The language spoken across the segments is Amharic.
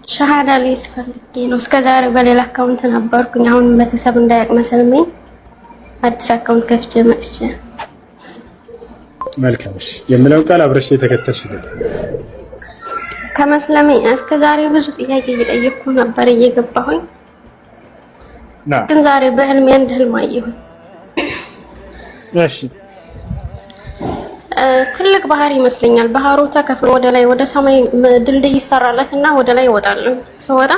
ሸሃዳ ሊይዝ ፈልጌ ነው። እስከዛሬ በሌላ አካውንት ነበርኩኝ። አሁን ቤተሰብ እንዳያቅመሰልመኝ አዲስ አካውንት ከፍቼ መጥቼ። መልካም እሺ። የምለው ቃል አብረሽ የተከተልሽ ከመስለሜ እስከዛሬ ብዙ ጥያቄ እየጠየቅኩ ነበር እየገባሁኝ፣ ግን ዛሬ በህልሜ አንድ ህልም አየሁ። እሺ ትልቅ ባህር ይመስለኛል። ባህሩ ተከፍሎ ወደ ላይ ወደ ሰማይ ድልድይ ይሰራለትና ወደ ላይ ይወጣል። ሲወጣ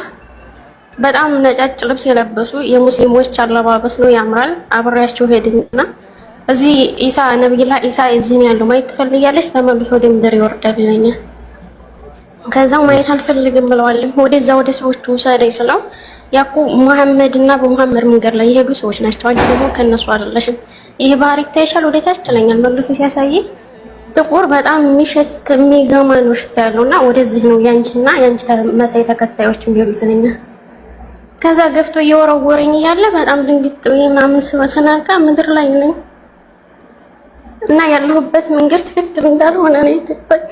በጣም ነጫጭ ልብስ የለበሱ የሙስሊሞች አለባበስ ነው፣ ያምራል። አብሬያቸው ሄድና እዚህ ኢሳ ነብዩላህ ኢሳ እዚህ ያለው ማየት ትፈልጊያለሽ? ተመልሶ ወደ ምድር ይወርዳል ይለኛል። ከዛው ማየት አልፈልግም ብለዋለሁ። ወደዛ ወደ ሰዎቹ ውሰደኝ ስለው ያኩ መሐመድና በመሐመድ መንገድ ላይ የሄዱ ሰዎች ናቸው፣ አንቺ ደግሞ ከነሱ አይደለሽም። ይሄ ባህር ይታይሻል ወደ ታች ትለኛል። መልሶ ሲያሳይ ጥቁር በጣም የሚሸት የሚገማ ነው ሽታ ያለውና ወደዚህ ነው ያንቺና ያንቺ መሳይ ተከታዮች የሚሉት ነኝ። ከዛ ገፍቶ እየወረወረኝ እያለ በጣም ድንግጥ ምናምን ስናልካ ምድር ላይ ነኝ እና ያለሁበት መንገድ ትክክል እንዳልሆነ ነው የተባለ።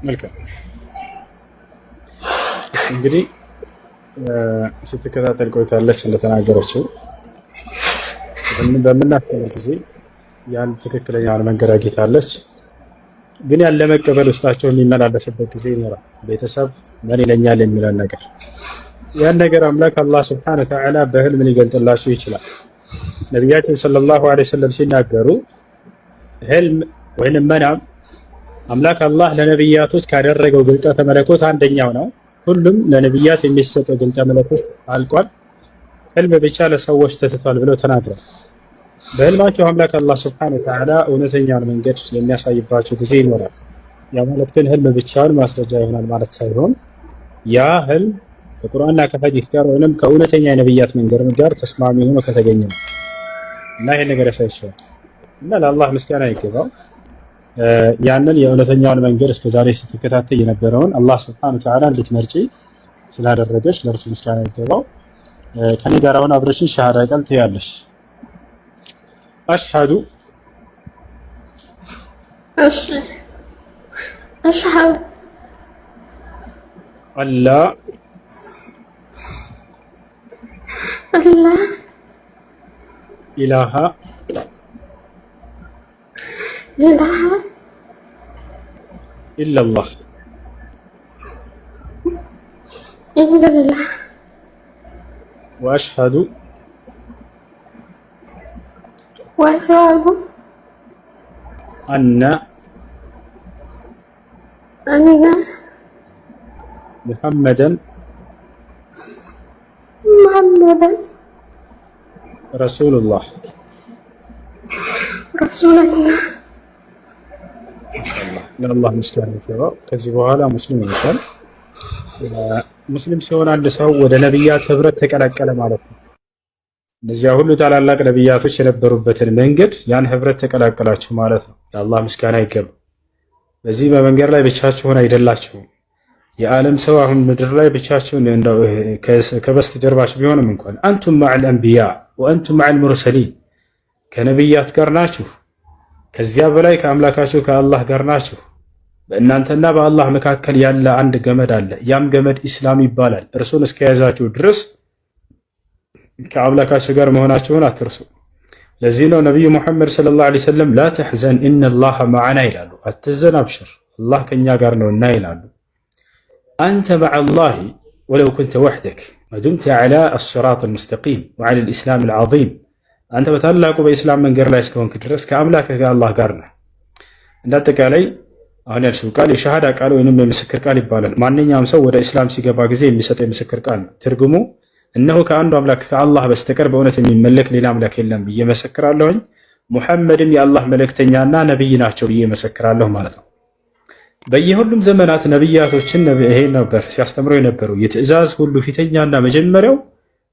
መልካም እንግዲህ ስትከታተል ቆይታለች እንደተናገረችው በምናስተምር ጊዜ ያን ትክክለኛውን መንገድ አግኝታለች። ግን ያን ለመቀበል ውስጣቸው የሚመላለስበት ጊዜ ይኖራል። ቤተሰብ ምን ይለኛል የሚለን ነገር ያን ነገር አምላክ አላህ ሱብሓነሁ ወተዓላ በህልም ሊገልጥላቸው ይችላል። ነቢያችን ሰለላሁ ዐለይሂ ወሰለም ሲናገሩ ህልም ወይንም መናም አምላክ አላህ ለነቢያቶች ካደረገው ግልጠተ መለኮት አንደኛው ነው። ሁሉም ለነቢያት የሚሰጠው ግልጠተ መለኮት አልቋል። ህልም ብቻ ለሰዎች ተትቷል ብለው ተናግረዋል። በህልማቸው አምላክ አላህ ሱብሓነሁ ወተዓላ እውነተኛውን መንገድ የሚያሳይባቸው ጊዜ ይኖራል። ያ ማለት ግን ህልም ብቻውን ማስረጃ ይሆናል ማለት ሳይሆን ያ ህልም ከቁርአንና ከሐዲስ ጋር ወይንም ከእውነተኛ የነቢያት መንገድ ጋር ተስማሚ ሆኖ ከተገኘ ነው እና ይሄን ነገር ያሳይሻል እና ለአላህ ምስጋና ይገባው። ያንን የእውነተኛውን መንገድ እስከዛሬ ስትከታተል የነበረውን አላህ ሱብሓነሁ ወተዓላ እንድትመርጪ ስላደረገሽ ለእርሱ ምስጋና ይገባው። ከኔ ጋር አሁን አብረሽኝ ሸሃዳ ቃል ትያለሽ። አሽሀዱ አሽሀዱ አላ ኢላሃ ኢለላህ وأشهد أن محمدا رسول الله ለአላህ ምስጋና ይገባው። ከዚህ በኋላ ሙስሊም ይሆናል። ሙስሊም ሲሆን አንድ ሰው ወደ ነቢያት ህብረት ተቀላቀለ ማለት ነው። እነዚያ ሁሉ ታላላቅ ነቢያቶች የነበሩበትን መንገድ ያን ህብረት ተቀላቀላችሁ ማለት ነው። ለአላህ ምስጋና ይገባው። በዚህ በመንገድ ላይ ብቻችሁን አይደላችሁም። የዓለም ሰው አሁን ምድር ላይ ብቻችሁን እንደው ከበስተጀርባችሁ ቢሆንም እንኳን አንቱም መዐል አንቢያ ወአንቱም መዐል ሙርሰሊን ከነቢያት ጋር ናችሁ። ከዚያ በላይ ከአምላካችሁ ከአላህ ጋር ናችሁ። በእናንተና በአላህ መካከል ያለ አንድ ገመድ አለ። ያም ገመድ ኢስላም ይባላል። እርሱን እስከያዛችሁ ድረስ ከአምላካችሁ ጋር መሆናችሁን አትርሱ። ለዚህ ነው ነቢዩ ሙሐመድ ሰለላሁ ዐለይሂ ወሰለም ላ ተሕዘን ኢነላሃ መዐና ይላሉ። አትዘን፣ አብሽር፣ አላህ ከኛ ጋር ነውና ይላሉ። አንተ መዐላሂ ወለው ኩንተ ወሕደክ ወዱምተ ዐላ አስሲራጥ አልሙስተቂም ወዐላ አልኢስላም አልዐዚም። አንተ በታላቁ በኢስላም መንገድ ላይ እስከሆንክ ድረስ ከአምላክህ ከአላህ ጋር ነህ። እንዳጠቃላይ አሁን ያልሽው ቃል የሸሃዳ ቃል ወይንም የምስክር ቃል ይባላል። ማንኛውም ሰው ወደ እስላም ሲገባ ጊዜ የሚሰጥ የምስክር ቃል ነው። ትርጉሙ እነሆ ከአንዱ አምላክ ከአላህ በስተቀር በእውነት የሚመለክ ሌላ አምላክ የለም ብዬ መሰክራለሁኝ፣ ሙሐመድም የአላህ መልእክተኛና ነብይ ናቸው ብዬ መሰክራለሁ ማለት ነው። በየሁሉም ዘመናት ነብያቶችን ይሄ ነበር ሲያስተምሩ የነበሩ። የትእዛዝ ሁሉ ፊተኛና መጀመሪያው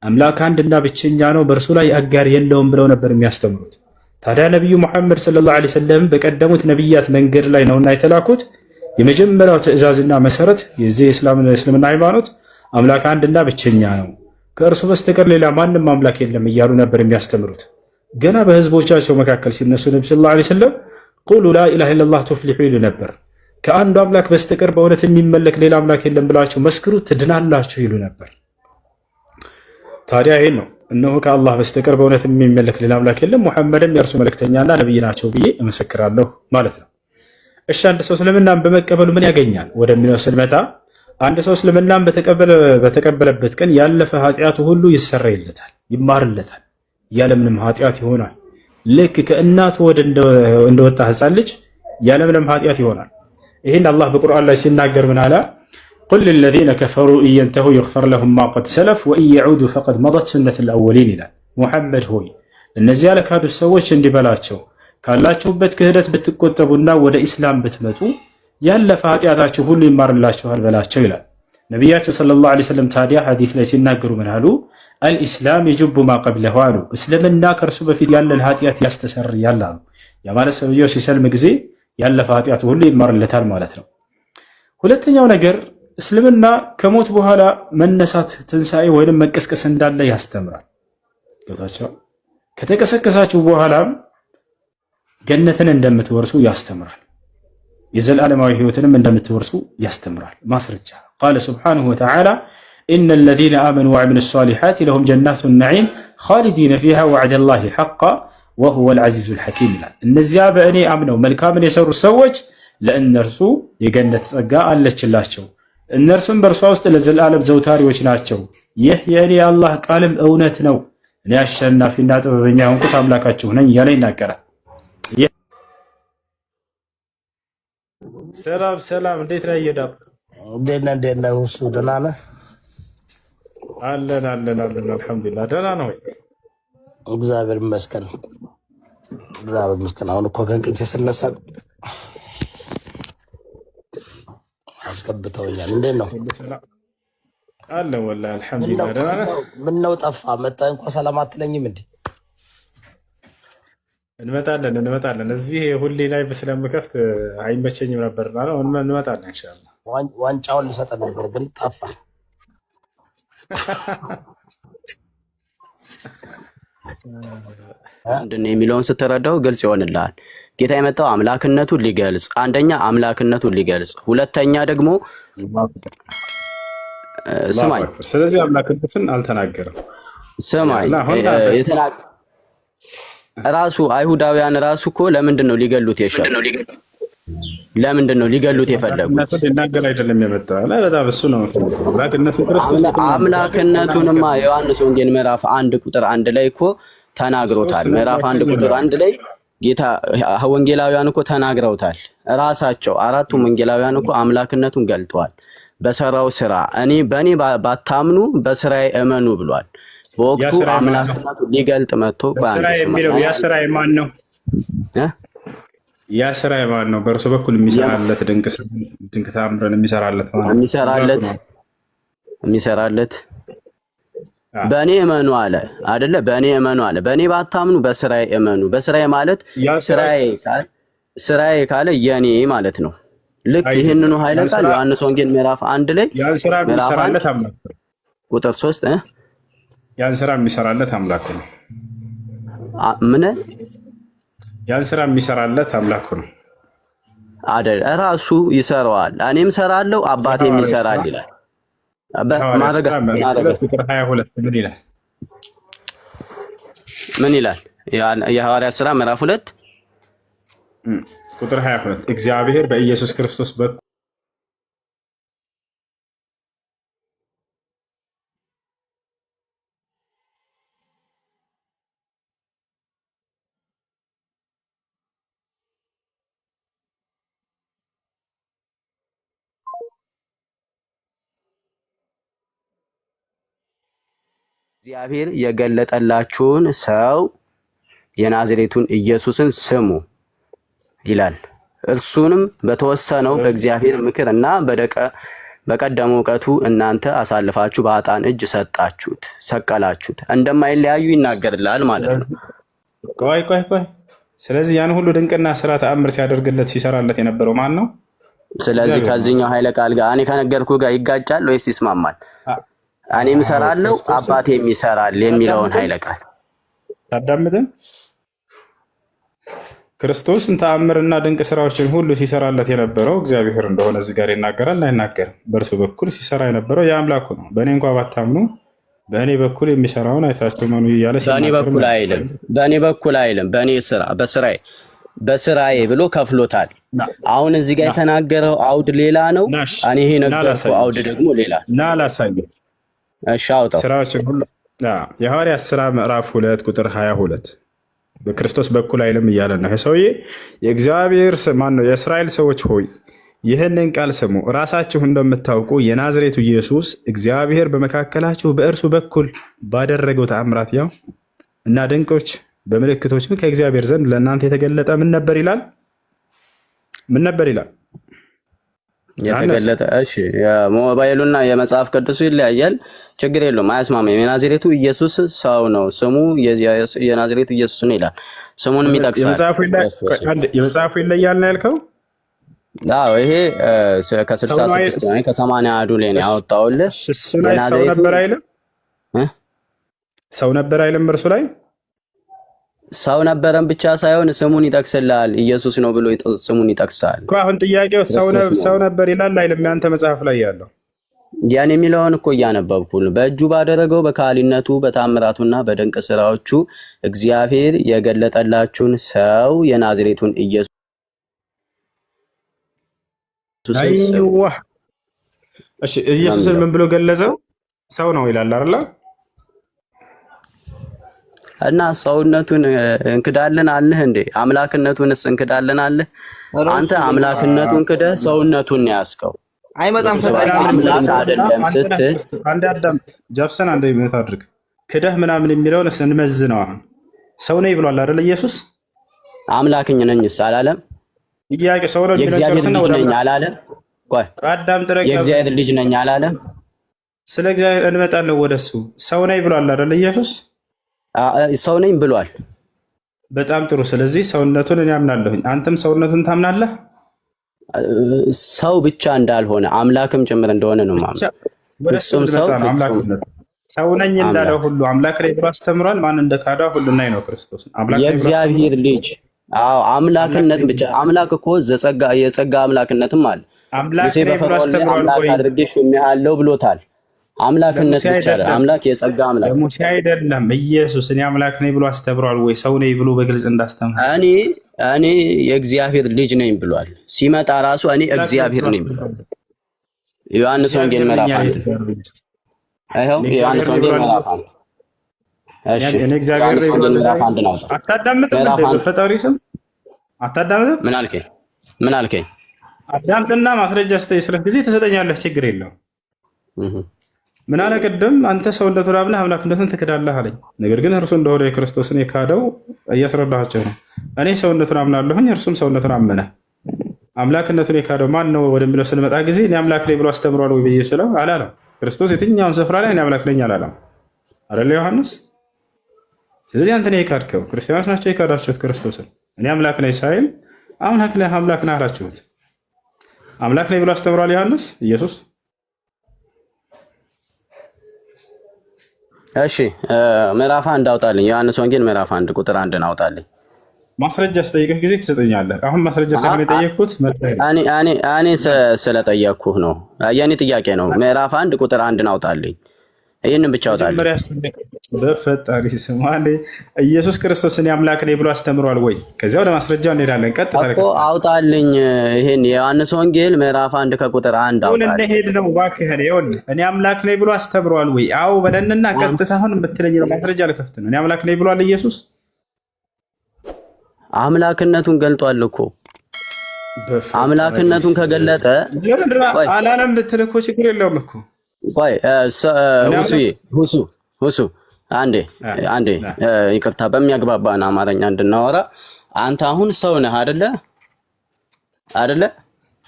አምላክ አንድና ብቸኛ ነው፣ በእርሱ ላይ አጋር የለውም ብለው ነበር የሚያስተምሩት። ታዲያ ነቢዩ ሙሐመድ ሰለላሁ ዐለይሂ ወሰለም በቀደሙት ነቢያት መንገድ ላይ ነውና የተላኩት። የመጀመሪያው ትእዛዝና መሰረት የዚህ የእስልምና ሃይማኖት አምላክ አንድና ብቸኛ ነው፣ ከእርሱ በስተቀር ሌላ ማንም አምላክ የለም እያሉ ነበር የሚያስተምሩት። ገና በህዝቦቻቸው መካከል ሲነሱ ነቢ ሰለላሁ ዐለይሂ ወሰለም ቁሉ ላ ኢላሃ ኢለላህ ቱፍሊሑ ይሉ ነበር። ከአንዱ አምላክ በስተቀር በእውነት የሚመለክ ሌላ አምላክ የለም ብላችሁ መስክሩ ትድናላችሁ ይሉ ነበር። ታዲያ ይሄን ነው እነሆ ከአላህ በስተቀር በእውነት የሚመለክ ሌላ አምላክ የለም፣ ሙሐመድም የእርሱ መልእክተኛና ነብይ ናቸው ብዬ እመሰክራለሁ ማለት ነው። እሺ አንድ ሰው እስልምናን በመቀበሉ ምን ያገኛል ወደሚለው ስንመጣ አንድ ሰው እስልምናን በተቀበለበት ቀን ያለፈ ኃጢአቱ ሁሉ ይሰረይለታል፣ ይማርለታል፣ ያለምንም ኃጢአት ይሆናል። ልክ ከእናቱ ወደ እንደወጣ ህፃን ልጅ ያለምንም ኃጢአት ይሆናል። ይህን አላህ በቁርአን ላይ ሲናገር ምን አለ? ቁል ሊለዚነ ከፈሩ ኢየንተሁ ይግፈር ለሁም ማ ቀድ ሰለፍ ወኢን የዑዱ ፈቀድ መደት ሱነቱል አወሊን ይላል። ሙሐመድ ሆይ እነዚያ ለካዱት ሰዎች እንዲበላቸው ካላችሁበት ክህደት ብትቆጠቡና ወደ ኢስላም ብትመጡ ያለፈ ኃጢአታችሁ ሁሉ ይማርላችኋል በላቸው ይላል ነቢያችን ሰለላሁ ዐለይሂ ወሰለም። ታዲያ ሐዲስ ላይ ሲናገሩ ምን አሉ? አልኢስላም የጅቡ ማ ቀብለሁ አሉ። እስልምና ከእርሱ በፊት ያለን ኃጢአት ያስተሰርያል አሉ። ያ ማለት ሰውየው ሲሰልም ጊዜ ያለፈ ኃጢአቱ ሁሉ ይማርለታል ማለት ነው። ሁለተኛው ነገር እስልምና ከሞት በኋላ መነሳት፣ ትንሣኤ ወይንም መቀስቀስ እንዳለ ያስተምራል። ገብታችኋል? ከተቀሰቀሳችሁ በኋላም ገነትን እንደምትወርሱ ያስተምራል። የዘላለማዊ ህይወትንም እንደምትወርሱ ያስተምራል። ማስረጃ ቃለ ሱብሓነሁ ወተዓላ ኢነ ለዚነ አመኑ ወዐሚሉ ሷሊሓት ለሁም ጀናቱ ነዒም ኻሊዲነ ፊሃ ወዐደላሂ ሐቃ ወሁወል ዐዚዙል ሐኪም ይላል። እነዚያ በእኔ አምነው መልካምን የሰሩ ሰዎች ለእነርሱ የገነት ጸጋ አለችላቸው፣ እነርሱም በእርሷ ውስጥ ለዘላለም ዘውታሪዎች ናቸው። ይህ የእኔ አላህ ቃልም እውነት ነው፣ እኔ አሸናፊና ጥበበኛ የሆንኩት አምላካችሁ ነኝ እያለ ይናገራል። ሰላም ሰላም፣ እንዴት ነህ? እየዳብ እንዴት ነህ? እሱ ደህና ነህ? አለን አልሐምዱሊላህ። ደህና ነው ወይ? እግዚአብሔር ይመስገን። አሁን እኮ ከእንቅልፌ ስነሳ አስገብተውኛል። እንዴት ነው? አለን ወላሂ አልሐምዱሊላህ። ደህና ነህ? ምነው ጠፋ? መጣህ እንኳን ሰላም አትለኝም እንዴ? እንመጣለን። እዚህ ሁሌ ላይ ስለምከፍት አይመቸኝም ነበርና ነው። እንመጣለን ኢንሻአላህ። ዋንጫውን ልሰጥ ነበር ግን ጠፋ። ምንድን ነው የሚለውን ስትረዳው ግልጽ ይሆንልሃል። ጌታ የመጣው አምላክነቱን ሊገልጽ፣ አንደኛ አምላክነቱን ሊገልጽ፣ ሁለተኛ ደግሞ ስማኝ። ስለዚህ አምላክነቱን አልተናገረም። ስማኝ ራሱ አይሁዳውያን ራሱ እኮ ለምንድን ነው ሊገሉት የፈለጉት? ሊናገር አይደለም የመጣው አለ። በጣም እሱ ነው አምላክነቱ ክርስቶስ። አምላክነቱንማ ዮሐንስ ወንጌል ምዕራፍ 1 ቁጥር 1 ላይ እኮ ተናግሮታል። ምዕራፍ 1 ቁጥር 1 ላይ ጌታ ወንጌላውያን እኮ ተናግረውታል። ራሳቸው አራቱም ወንጌላውያን እኮ አምላክነቱን ገልጠዋል። በሰራው ስራ በእኔ ባታምኑ በስራዬ እመኑ ብሏል። በወቅቱ አምላክነቱ ሊገልጥ መጥቶ ያ ስራ የማን ነው? ያ ስራ የማን ነው? በእርሱ በኩል የሚሰራለት ድንቅ ተአምርን የሚሰራለት በእኔ እመኑ አለ አይደለ? በእኔ እመኑ አለ። በእኔ ባታምኑ በስራዬ እመኑ። በስራዬ ማለት ስራዬ ካለ የኔ ማለት ነው። ልክ ይህንኑ ኃይለ ቃል ዮሐንስ ወንጌል ምዕራፍ 1 ላይ ቁጥር 3 ያን ስራ የሚሰራለት አምላኩ ነው። ምን ያን ስራ የሚሰራለት አምላኩ ነው አይደል? ራሱ ይሰራዋል። እኔም ሰራለሁ አባቴም ይሰራል ይላል። ቁጥር 22 ምን ይላል? የሐዋርያት ሥራ ምዕራፍ 2 ቁጥር 22 እግዚአብሔር በኢየሱስ ክርስቶስ በኩል እግዚአብሔር የገለጠላችሁን ሰው የናዝሬቱን ኢየሱስን ስሙ ይላል። እርሱንም በተወሰነው በእግዚአብሔር ምክር እና በቀደመ እውቀቱ እናንተ አሳልፋችሁ በኃጥአን እጅ ሰቀላችሁት፣ እንደማይለያዩ ይናገርላል ማለት ነው። ቆይ ስለዚህ ያን ሁሉ ድንቅና ስራ ተአምር ሲያደርግለት ሲሰራለት የነበረው ማን ነው? ስለዚህ ከዚህኛው ኃይለ ቃል ጋር እኔ ከነገርኩህ ጋር ይጋጫል ወይስ ይስማማል? እኔም እሰራለሁ አባቴም ይሰራል የሚለውን ኃይለ ቃል ታዳምጥም ክርስቶስን ተአምርና ድንቅ ስራዎችን ሁሉ ሲሰራለት የነበረው እግዚአብሔር እንደሆነ እዚህ ጋር ይናገራል አይናገርም? በእርሱ በኩል ሲሰራ የነበረው የአምላኩ ነው። በእኔ እንኳ ባታምኑ በእኔ በኩል የሚሰራውን አይታችሁ መኑ እያለ በእኔ በኩል አይልም። በእኔ በኩል አይልም። በእኔ ስራ በስራዬ ብሎ ከፍሎታል። አሁን እዚህ ጋር የተናገረው አውድ ሌላ ነው። እኔ ይሄ ነገርኩ አውድ ደግሞ ሌላ ና ላሳየው። እሺ አውጣው። ስራዎችን ሁሉ የሐዋርያት ሥራ ምዕራፍ 2 ቁጥር 22 በክርስቶስ በኩል አይልም እያለ ነው። ይሄ ሰውዬ የእግዚአብሔር ማን ነው? የእስራኤል ሰዎች ሆይ ይህንን ቃል ስሙ። ራሳችሁ እንደምታውቁ የናዝሬቱ ኢየሱስ እግዚአብሔር በመካከላችሁ በእርሱ በኩል ባደረገው ተአምራት ያው እና ድንቆች በምልክቶችም ከእግዚአብሔር ዘንድ ለእናንተ የተገለጠ ምን ነበር ይላል? ምን ነበር ይላል? የተገለጠ። እሺ የሞባይሉና የመጽሐፍ ቅዱሱ ይለያያል። ችግር የለውም፣ አያስማማም። የናዝሬቱ ኢየሱስ ሰው ነው፣ ስሙ የናዝሬቱ ኢየሱስ ነው ይላል። ስሙንም ይጠቅሳል። የመጽሐፉ ይለያል ነው ያልከው? አዎ ይሄ ከ66 ነው ከ80 አዱ ላይ ነው ያወጣውልህ። እሱ ላይ ሰው ነበር አይልም? ሰው ነበር አይልም? እርሱ ላይ ሰው ነበረን ብቻ ሳይሆን ስሙን ይጠቅስልሃል። ኢየሱስ ነው ብሎ ስሙን ይጠቅሳል እኮ። አሁን ጥያቄው ሰው ነበር ይላል አይልም? ያንተ መጽሐፍ ላይ ያለው ያን የሚለውን እኮ እያነበብኩ ነው። በእጁ ባደረገው በካህሊነቱ በታምራቱና በድንቅ ስራዎቹ እግዚአብሔር የገለጠላችሁን ሰው የናዝሬቱን ኢየሱስ እሺ ኢየሱስን ምን ብሎ ገለጸው? ሰው ነው ይላል አይደል? እና ሰውነቱን እንክዳለን አለህ እንዴ? አምላክነቱንስ እንክዳለን አለህ? አንተ አምላክነቱን ክደህ ሰውነቱን ያስከው አይመጣም። ፈጣሪ አምላክ አይደለም ስትል አንድ አዳም ጃፕሰን አንድ ይመታ አድርግ ክደህ ምናምን የሚለውን እንመዝነው። አሁን ሰው ነኝ ብሏል አይደል ኢየሱስ? አምላክኝ ነኝስ አላለም? ጥያቄ ሰው ነው የእግዚአብሔር ልጅ ነኝ አላለም? ቆይ አዳም ጥረቅ የእግዚአብሔር ልጅ ነኝ አላለም? ስለ እግዚአብሔር እንመጣለን ወደሱ። ሰው ነኝ ብሏል አይደል ኢየሱስ? ሰው ነኝ ብሏል። በጣም ጥሩ። ስለዚህ ሰውነቱን እኔ አምናለሁኝ፣ አንተም ሰውነቱን ታምናለህ። ሰው ብቻ እንዳልሆነ አምላክም ጭምር እንደሆነ ነው ማለት። ፍጹም ሰው ሰው ነኝ እንዳለው ሁሉ አምላክ ላይ ብሎ አስተምሯል። ማን እንደካዳ ሁሉ እናይ ነው ክርስቶስ የእግዚአብሔር ልጅ። አዎ አምላክነት ብቻ አምላክ እኮ የጸጋ አምላክነትም አለ። ሙሴ በፈርዖን ላይ አምላክ አድርጌ ሾሜሃለሁ ብሎታል። አምላክነት ብቻ አይደለም፣ አምላክ የጸጋ አምላክ ሙሴ አይደለም ኢየሱስ። እኔ አምላክ ነኝ ብሎ አስተምሯል ወይ? ሰው ነኝ ብሎ በግልጽ እንዳስተምር እኔ የእግዚአብሔር ልጅ ነኝ ብሏል። ሲመጣ ራሱ እኔ እግዚአብሔር ነኝ ብሏል። ዮሐንስ ወንጌል ምዕራፍ 1 አይው ዮሐንስ ወንጌል ምዕራፍ 1 እሺ እኔ እግዚአብሔር ነኝ ብሎ ምዕራፍ 1 ነው። አታዳምጥም? በፈጣሪ ስም አታዳምጥም? ምን አልከኝ? አዳምጥና ማስረጃ ስለ ጊዜ ትሰጠኛለህ። ችግር የለውም። ምን አለ ቅድም? አንተ ሰውነቱን አምነህ አምላክነቱን ትክዳለህ አለኝ። ነገር ግን እርሱ እንደሆነ የክርስቶስን የካደው እያስረዳኋቸው ነው። እኔ ሰውነቱን አምናለሁኝ፣ እርሱም ሰውነቱን አመነ። አምላክነቱን የካደው ማን ነው ወደሚለው ስንመጣ ጊዜ እኔ አምላክ ነኝ ብሎ አስተምሯል ወይ ብዬ ስለው አላለም። ክርስቶስ የትኛውን ስፍራ ላይ እኔ አምላክ ነኝ አላለም አይደለ ዮሐንስ? ስለዚህ አንተ ነህ የካድከው። ክርስቲያኖች ናቸው የካዳችሁት ክርስቶስን። እኔ አምላክ ነኝ ሳይል አምላክ ነህ አላችሁት። አምላክ ነኝ ብሎ አስተምሯል ዮሐንስ ኢየሱስ። እሺ ምዕራፍ 1 አውጣልኝ። ዮሐንስ ወንጌል ምዕራፍ 1 ቁጥር 1 አውጣልኝ። ማስረጃ ስጠይቅህ ጊዜ ትሰጠኛለህ። አሁን ማስረጃ ሳይሆን የጠየቅኩት እኔ ስለጠየቅኩህ ነው። የኔ ጥያቄ ነው። ምዕራፍ 1 ቁጥር 1 አውጣልኝ። ይህንን ብቻ አውጣልኝ። በፈጣሪ ስም ኢየሱስ ክርስቶስ እኔ አምላክ ነኝ ብሎ አስተምሯል ወይ? ከዚያ ወደ ማስረጃው እንሄዳለን። ቀጥታ እኮ አውጣልኝ። ይሄን የዮሐንስ ወንጌል ምዕራፍ 1 ከቁጥር 1 አውጣልኝ። እንሄድ ነው እባክህ። እኔ አምላክ ነኝ ብሎ አስተምሯል ወይ? አዎ በለንና ቀጥታ አሁን የምትለኝ ማስረጃ ልከፍት ነው። እኔ አምላክ ነኝ ብሏል ኢየሱስ። አምላክነቱን ገልጧል እኮ። አምላክነቱን ከገለጠ አላለም ብትል እኮ ችግር የለውም እኮ። ቆይ ሁሱ አንዴ ይቅርታ፣ በሚያግባባን አማርኛ እንድናወራ። አንተ አሁን ሰው ነህ አይደለ?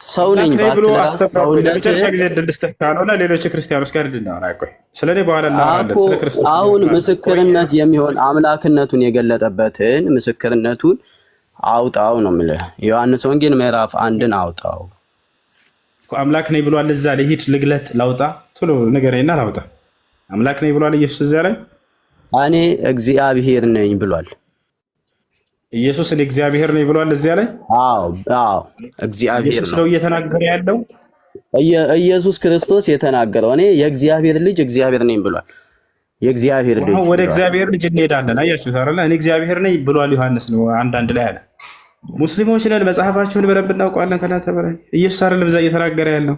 ሰው ነኝ ብሎ ለመጨረሻ ጊዜ ድልስተህ ካልሆነ ሌሎች ክርስቲያኖች ጋር እንድናወራ ቆይ፣ ስለኔ በኋላ እናወራለን። ስለ ክርስቶስ አሁን ምስክርነት የሚሆን አምላክነቱን የገለጠበትን ምስክርነቱን አውጣው ነው የምልህ። ዮሐንስ ወንጌል ምዕራፍ 1ን አውጣው። አምላክ ነኝ ብሏል። እዛ ልሂድ ልግለጥ ላውጣ ቶሎ ንገረኝና ላውጣ። አምላክ ነኝ ብሏል ኢየሱስ እዛ ላይ። እኔ እግዚአብሔር ነኝ ብሏል። ኢየሱስ እኔ እግዚአብሔር ነኝ ብሏል እዚያ ላይ? አዎ እግዚአብሔር ኢየሱስ ነው ነው እየተናገረ ያለው። ኢየሱስ ክርስቶስ የተናገረው እኔ የእግዚአብሔር ልጅ እግዚአብሔር ነኝ ብሏል። የእግዚአብሔር ልጅ ወደ እግዚአብሔር ልጅ እንሄዳለን። አያችሁት አይደል? እኔ እግዚአብሔር ነኝ ብሏል ዮሐንስ ነው አንድ ላይ አለ። ሙስሊሞች ነን፣ መጽሐፋችሁን በደንብ እናውቀዋለን ከእናንተ በላይ። ኢየሱስ አይደለም እዛ እየተናገረ ያለው።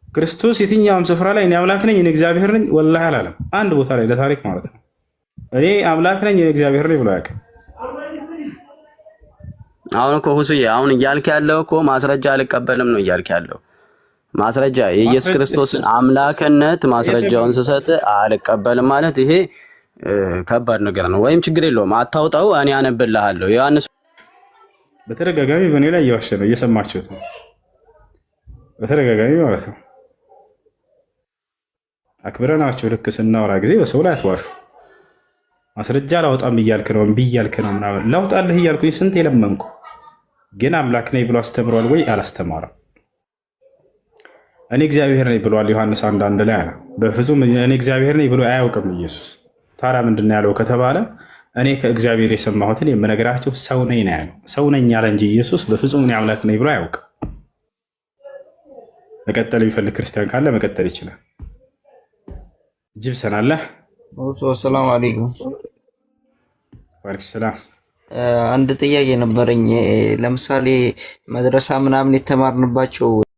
ክርስቶስ የትኛውም ስፍራ ላይ እኔ አምላክ ነኝ እኔ እግዚአብሔር ነኝ ወላሂ አላለም። አንድ ቦታ ላይ ለታሪክ ማለት ነው እኔ አምላክ ነኝ እኔ እግዚአብሔር ነኝ ብሎ አያውቅም። አሁን እኮ ሁሱዬ አሁን እያልክ ያለው እኮ ማስረጃ አልቀበልም ነው እያልክ ያለው። ማስረጃ የኢየሱስ ክርስቶስን አምላክነት ማስረጃውን ስሰጥ አልቀበልም ማለት ይሄ ከባድ ነገር ነው። ወይም ችግር የለውም አታውጣው፣ እኔ አነብልሃለሁ። ዮሐንስ በተደጋጋሚ በእኔ ላይ እየዋሸ ነው፣ እየሰማችሁት ነው። በተደጋጋሚ ማለት ነው። አክብረናቸው ልክ ስናወራ ጊዜ በሰው ላይ አትዋሹ። ማስረጃ ላውጣም እያልክ ነው፣ እምቢ እያልክ ነው ምናምን። ላውጣልህ እያልኩኝ ስንት የለመንኩ፣ ግን አምላክ ነኝ ብሎ አስተምሯል ወይ? አላስተማረም። እኔ እግዚአብሔር ነኝ ብሏል ዮሐንስ 1:1 ላይ አለ። በፍጹም እኔ እግዚአብሔር ነኝ ብሎ አያውቅም ኢየሱስ። ታዲያ ምንድን ነው ያለው ከተባለ እኔ ከእግዚአብሔር የሰማሁትን የምነግራችሁ ሰው ነኝ ነው ያለው። ሰው ነኝ ያለ እንጂ ኢየሱስ በፍጹም እኔ አምላክ ነኝ ብሎ አያውቅም። መቀጠል የሚፈልግ ክርስቲያን ካለ መቀጠል ይችላል። ጅብሰን አለ። ሰላም አለይኩም። ወአለይኩም ሰላም። አንድ ጥያቄ ነበረኝ። ለምሳሌ መድረሳ ምናምን የተማርንባቸው